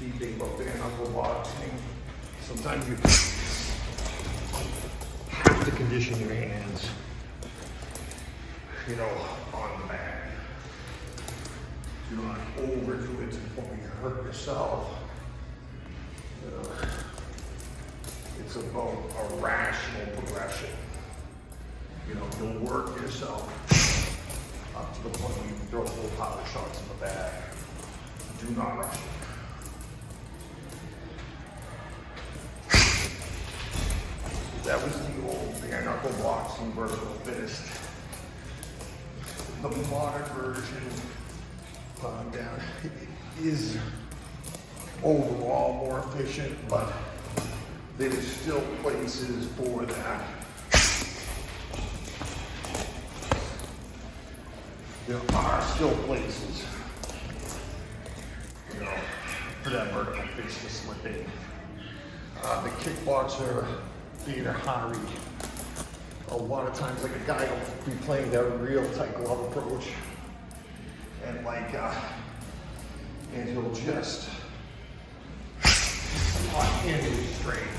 key thing about bareknuckle boxing. Sometimes you have to condition your hands, you know, on the bag. Do not overdo it to the point where you hurt yourself. You know, it's about a rational progression. You know, you'll work yourself up to the point where you can throw full power shots in the bag. Do not rush it. That was the old bare-knuckle boxing vertical fist. The modern version, down, is overall more efficient, but there's still places for that. There are still places, you know, for that vertical fist to slip in. The kickboxer, Peter Harry, a lot of times, like, a guy will be playing that real tight glove approach, and and he'll just lock into his straight,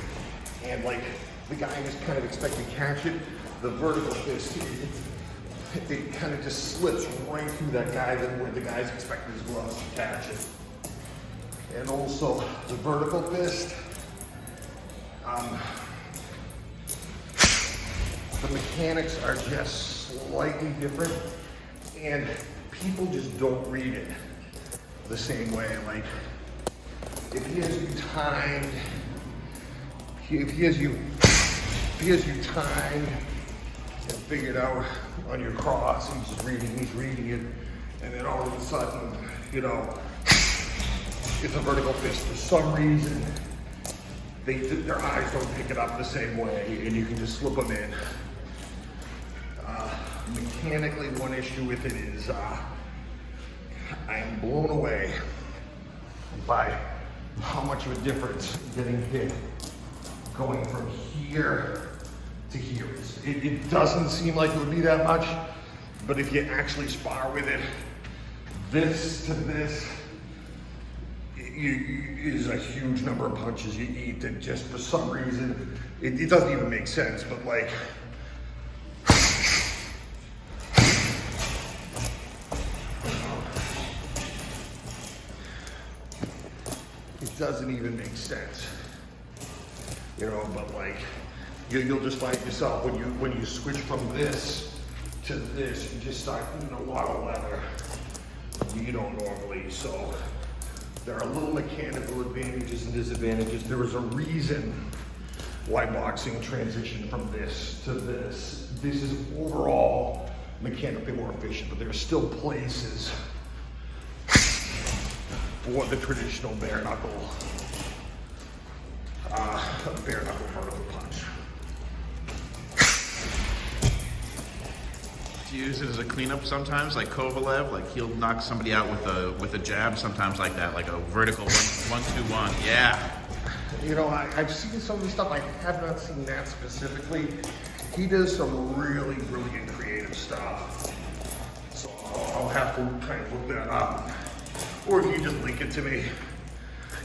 and like the guy is kind of expecting to catch it. The vertical fist, it kind of just slips right through that guy, then where the guy's expecting his gloves to catch it. And also the vertical fist, the mechanics are just slightly different, and people just don't read it the same way. Like, if he has you timed, if he has you timed and figured out on your cross, he's reading it, and then all of a sudden, you know, it's a vertical fist. For some reason, their eyes don't pick it up the same way, and you can just slip them in. Mechanically, one issue with it is I am blown away by how much of a difference getting hit going from here to here is. It doesn't seem like it would be that much, but if you actually spar with it, this to this is a huge number of punches you eat that just for some reason, it doesn't even make sense, but like, it doesn't even make sense, you know. But like, you'll just find yourself when you switch from this to this, you just start eating a lot of leather you don't normally. So there are little mechanical advantages and disadvantages. There is a reason why boxing transitioned from this to this. This is overall mechanically more efficient, but there are still places for the traditional bare-knuckle vertical punch. Do you use it as a cleanup sometimes, like Kovalev? Like, he'll knock somebody out with a jab sometimes, like that, like a vertical 1-2-1. Yeah. You know, I've seen some of the stuff. I have not seen that specifically. He does some really brilliant creative stuff. So I'll have to kind of look that up. Or if you just link it to me.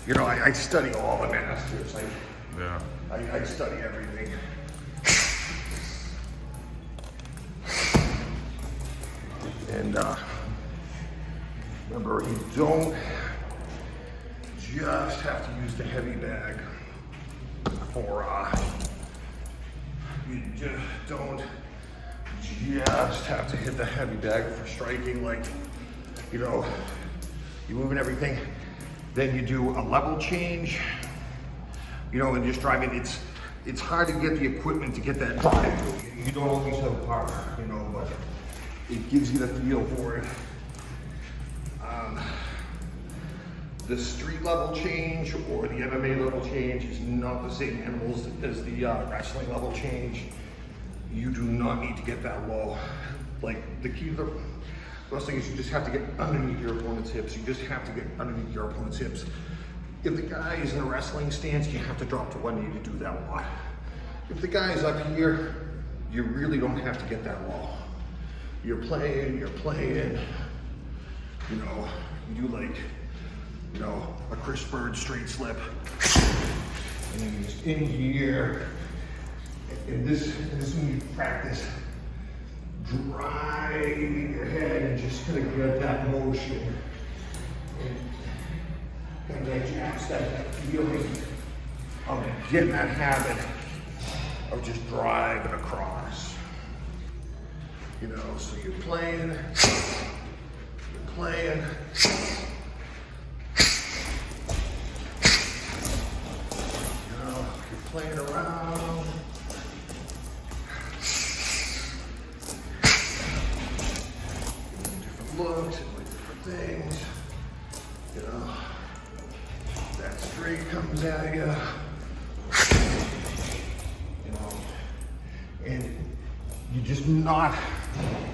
You know, I study all the masters. I study everything. And remember, you don't just have to use the heavy bag for, you just don't just have to hit the heavy bag for striking. Like, you know, you're moving everything, then you do a level change, you know, and just driving. It's hard to get the equipment to get that drive. You don't always have power, you know, but it gives you the feel for it. The street level change or the MMA level change is not the same animals as the wrestling level change. You do not need to get that low. Like, the key to the wrestling is you just have to get underneath your opponent's hips. You just have to get underneath your opponent's hips. If the guy is in a wrestling stance, you have to drop to one knee to do that a lot. If the guy is up here, you really don't have to get that low. You're playing, you know, you do like you know, a Chris Bird straight slip. And then just in here, and this is when you practice driving your head and just kind of get that motion. And kind of that jab step, that feeling of getting that habit of just driving across. You know, so you're playing, you know, you're playing around. Different looks and like different things. You know, that straight comes at you. You know, and you're just not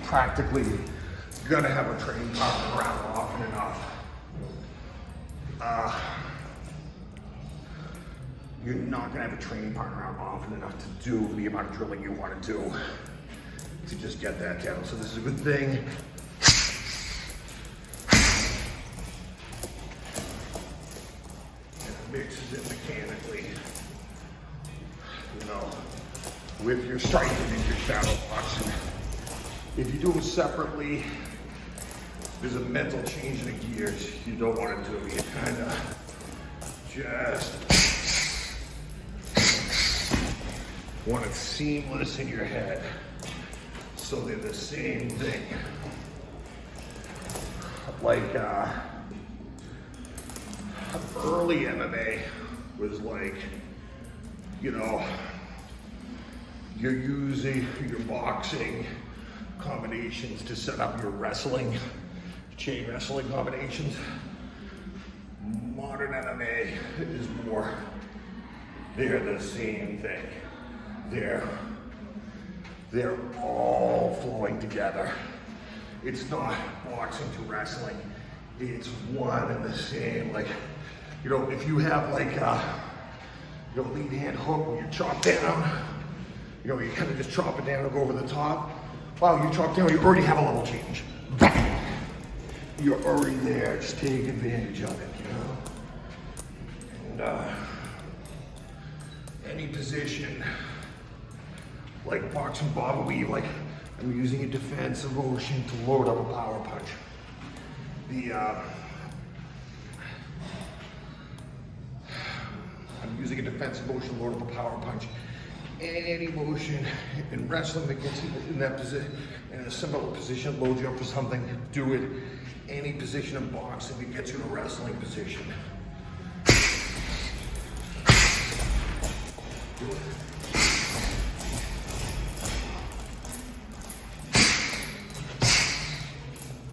practically gonna have a training partner around often enough. You're not gonna have a training partner around often enough to do the amount of drilling you want to do to just get that down. So this is a good thing. And it mixes it mechanically, you know, with your striking and your shadow boxing. If you do them separately, there's a mental change in the gears you don't want to do. You kind of just want it seamless in your head, so they're the same thing. Like early MMA was like, you know, you're using your boxing combinations to set up your wrestling, chain wrestling combinations. Modern MMA is more, they're the same thing. They're all flowing together. It's not boxing to wrestling. It's one and the same. Like, you know, if you have like you know, lead hand hook where you chop down, you know, you kind of just chop it down and go over the top. Wow, you chop down, you already have a level change. You're already there, just take advantage of it, you know? And any position, like boxing bobble weave, like I'm using a defensive motion to load up a power punch. I'm using a defensive motion to load up a power punch. Any motion in wrestling that gets you in that position, in a similar position, loads you up for something, do it. Any position in boxing that gets you in a wrestling position. Do it.